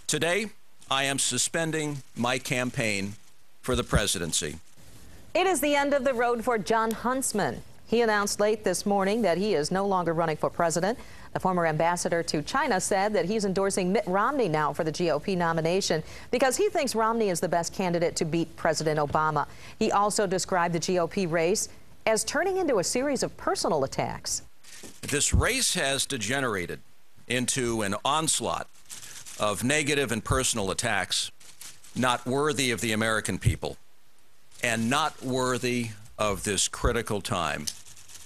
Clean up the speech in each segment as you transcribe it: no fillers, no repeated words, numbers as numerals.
Today, I am suspending my campaign for the presidency. It is the end of the road for Jon Huntsman. He announced late this morning that he is no longer running for president. The former ambassador to China said that he's endorsing Mitt Romney now for the GOP nomination because he thinks Romney is the best candidate to beat President Obama. He also described the GOP race as turning into a series of personal attacks. This race has degenerated into an onslaught of negative and personal attacks not worthy of the American people and not worthy of this critical time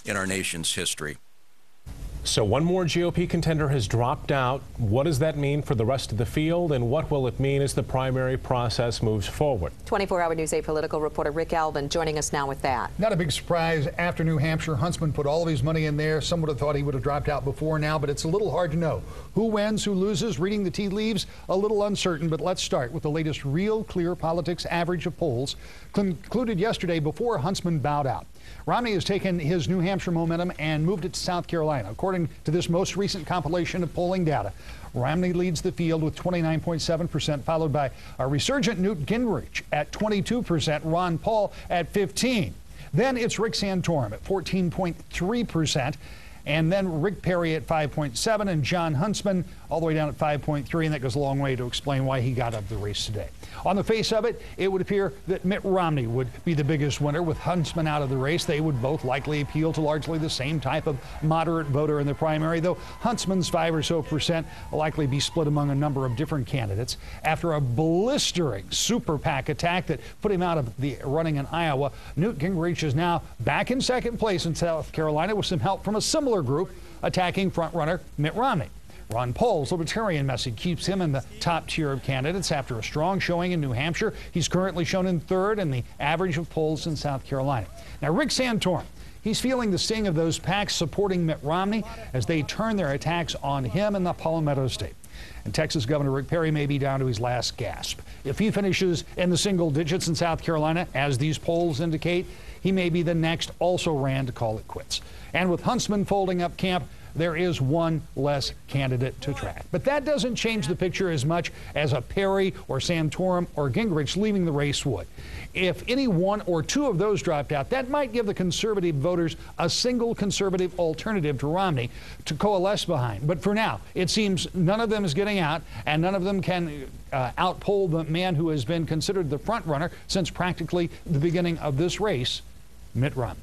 in our nation's history. So one more GOP contender has dropped out. What does that mean for the rest of the field, and what will it mean as the primary process moves forward? 24-hour News 8 political reporter Rick Albin joining us now with that. Not a big surprise after New Hampshire. Huntsman put all of his money in there. Some would have thought he would have dropped out before now, but it's a little hard to know. Who wins, who loses, reading the tea leaves, a little uncertain. But let's start with the latest Real Clear Politics average of polls concluded yesterday before Huntsman bowed out. Romney has taken his New Hampshire momentum and moved it to South Carolina. According to this most recent compilation of polling data, Romney leads the field with 29.7%, followed by a resurgent Newt Gingrich at 22%, Ron Paul at 15%. Then it's Rick Santorum at 14.3%. And then Rick Perry at 5.7% and Jon Huntsman all the way down at 5.3%, and that goes a long way to explain why he got out of the race today. On the face of it, it would appear that Mitt Romney would be the biggest winner. With Huntsman out of the race, they would both likely appeal to largely the same type of moderate voter in the primary, though Huntsman's 5 or so percent will likely be split among a number of different candidates. After a blistering super PAC attack that put him out of the running in Iowa, Newt Gingrich is now back in second place in South Carolina with some help from a similar group attacking frontrunner Mitt Romney. Ron Paul's libertarian message keeps him in the top tier of candidates after a strong showing in New Hampshire. He's currently shown in third in the average of polls in South Carolina. Now, Rick Santorum, he's feeling the sting of those PACs supporting Mitt Romney as they turn their attacks on him in the Palmetto State. And Texas Governor Rick Perry may be down to his last gasp. If he finishes in the single digits in South Carolina, as these polls indicate, he may be the next also-ran to call it quits. And with Huntsman folding up camp, there is one less candidate to track. But that doesn't change the picture as much as a Perry or Santorum or Gingrich leaving the race would. If any one or two of those dropped out, that might give the conservative voters a single conservative alternative to Romney to coalesce behind. But for now, it seems none of them is getting out, and none of them can outpoll the man who has been considered the front runner since practically the beginning of this race, Mitt Romney.